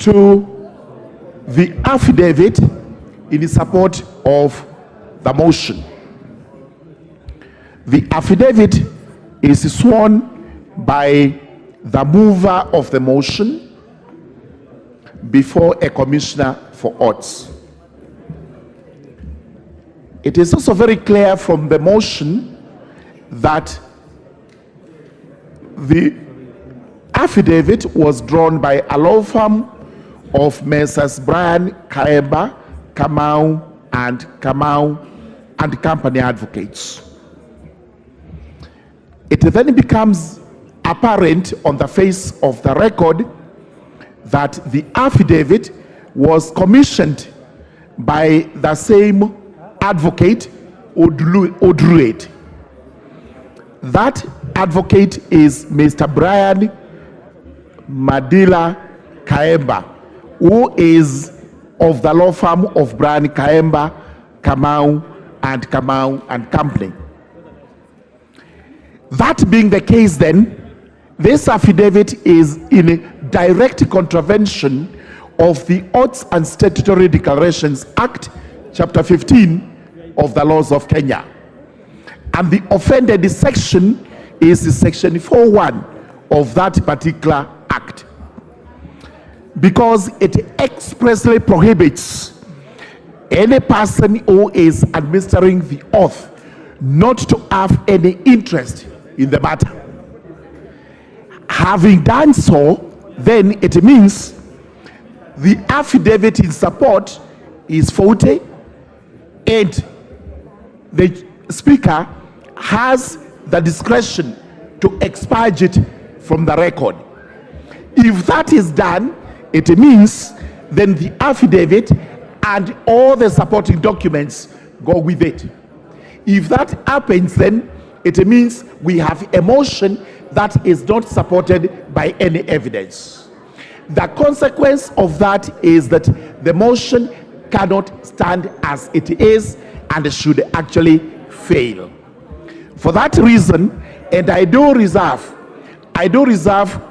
to the affidavit in support of the motion. The affidavit is sworn by the mover of the motion before a commissioner for odds. It is also very clear from the motion that the affidavit was drawn by a law firm of Messrs. Brian Kaemba, Kamau and company advocates. It then becomes apparent on the face of the record that the affidavit was commissioned by the same advocate, Odruet. That advocate is Mr. Brian Madila Kaemba, who is of the law firm of Brian Kaemba, Kamau and company. That being the case, then, this affidavit is in direct contravention of the Odds and Statutory Declarations Act, Chapter 15 of the laws of Kenya. And the offended section is Section 4.1 of that particular act, because it expressly prohibits any person who is administering the oath not to have any interest in the matter. Having done so, then it means the affidavit in support is faulty, and the speaker has the discretion to expurge it from the record. If that is done, it means then the affidavit and all the supporting documents go with it. If that happens, then it means we have a motion that is not supported by any evidence. The consequence of that is that the motion cannot stand as it is and should actually fail. For that reason, and I do reserve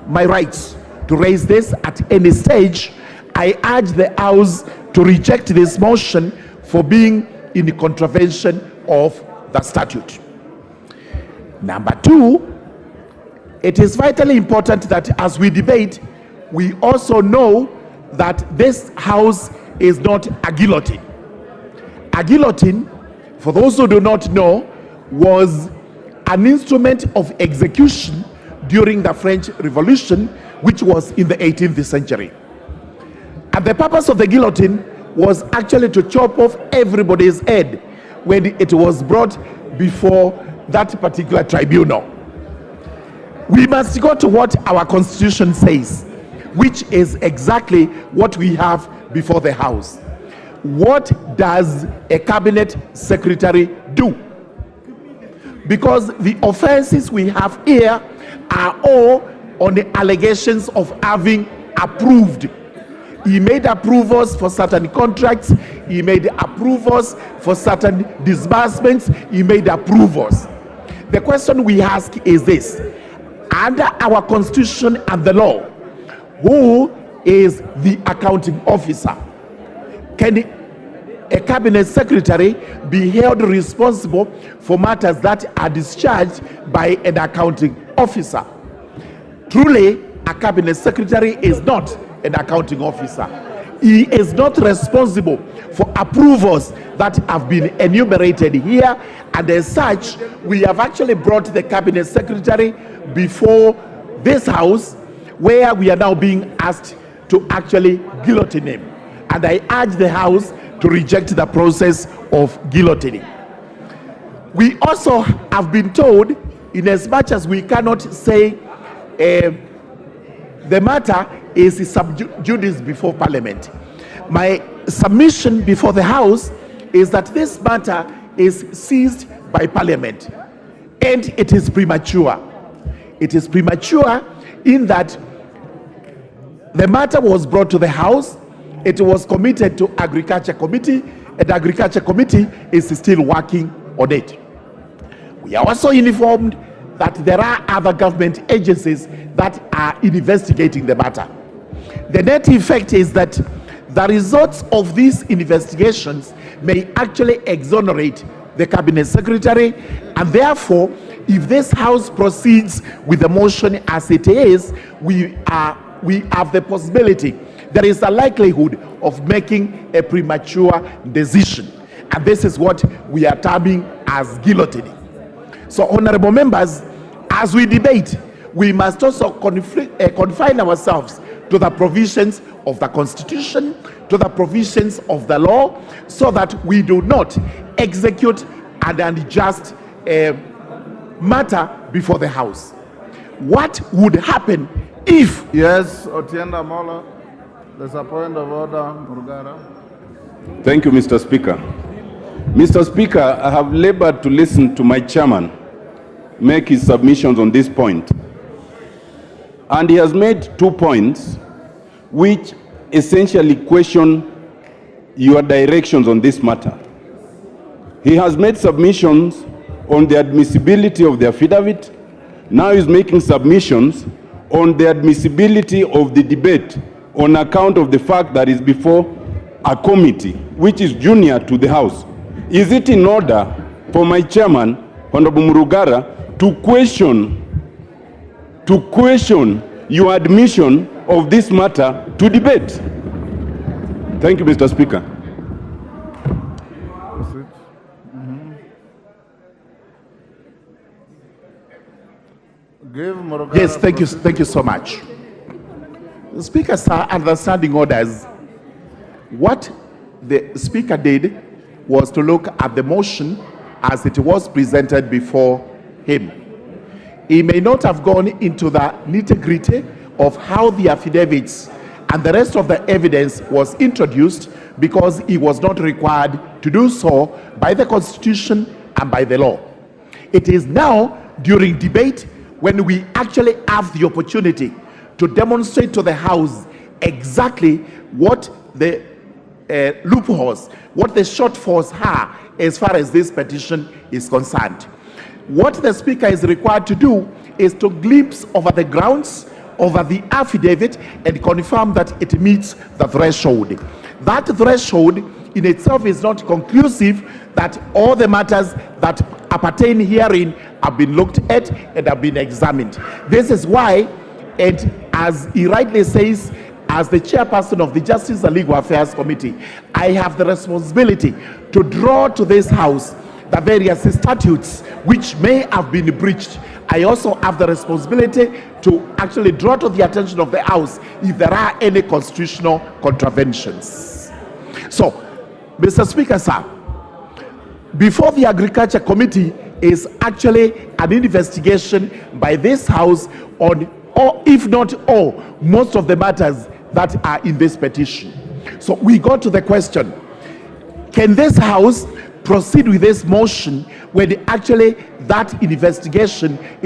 my rights to raise this at any stage, I urge the House to reject this motion for being in contravention of the statute. Number two, it is vitally important that as we debate, we also know that this House is not a guillotine. A guillotine, for those who do not know, was an instrument of execution during the French Revolution, which was in the 18th century. And the purpose of the guillotine was actually to chop off everybody's head when it was brought before that particular tribunal. We must go to what our Constitution says, which is exactly what we have before the House. What does a cabinet secretary do? Because the offenses we have here are all on the allegations of having approved. He made approvals for certain contracts. He made approvals for certain disbursements. He made approvals. The question we ask is this: under our Constitution and the law, who is the accounting officer? Can a cabinet secretary be held responsible for matters that are discharged by an accounting officer? Truly, a cabinet secretary is not an accounting officer. He is not responsible for approvals that have been enumerated here, and as such, we have actually brought the cabinet secretary before this House, where we are now being asked to actually guillotine him. And I urge the House to reject the process of guillotining. We also have been told, in as much as we cannot say the matter is sub judice before Parliament, my submission before the House is that this matter is seized by Parliament, and it is premature. It is premature in that the matter was brought to the House, it was committed to Agriculture Committee, and the Agriculture Committee is still working on it. We are also informed that there are other government agencies that are investigating the matter. The net effect is that the results of these investigations may actually exonerate the cabinet secretary, and therefore, if this House proceeds with the motion as it is, we have the possibility, there is a likelihood of making a premature decision, and this is what we are terming as guillotining. So, honorable members, as we debate, we must also confine ourselves to the provisions of the Constitution, to the provisions of the law, so that we do not execute an unjust matter before the House. What would happen if... Yes, Otienda Mola, there's a point of order, Murugara. Thank you, Mr. Speaker. Mr. Speaker, I have labored to listen to my chairman make his submissions on this point. And he has made 2 points which essentially question your directions on this matter. He has made submissions on the admissibility of the affidavit. Now he's making submissions on the admissibility of the debate on account of the fact that it's before a committee which is junior to the House. Is it in order for my chairman, Honorable Murugara, to question your admission of this matter to debate? Thank you, Mr. Speaker. Give Murugara. Yes, thank you so much. The Speaker, sir, understanding orders. What the Speaker did was to look at the motion as it was presented before him. He may not have gone into the nitty-gritty of how the affidavits and the rest of the evidence was introduced, because he was not required to do so by the Constitution and by the law. It is now during debate when we actually have the opportunity to demonstrate to the House exactly what the loopholes, what the shortfalls are as far as this petition is concerned. What the Speaker is required to do is to glimpse over the grounds, over the affidavit, and confirm that it meets the threshold. That threshold in itself is not conclusive that all the matters that appertain herein have been looked at and have been examined. This is why, and as he rightly says, as the chairperson of the Justice and Legal Affairs Committee, I have the responsibility to draw to this House the various statutes which may have been breached. I also have the responsibility to actually draw to the attention of the House if there are any constitutional contraventions. So, Mr. Speaker, sir, before the Agriculture Committee is actually an investigation by this House on, or if not all, most of the matters that are in this petition. So we go to the question, can this House proceed with this motion when actually that investigation is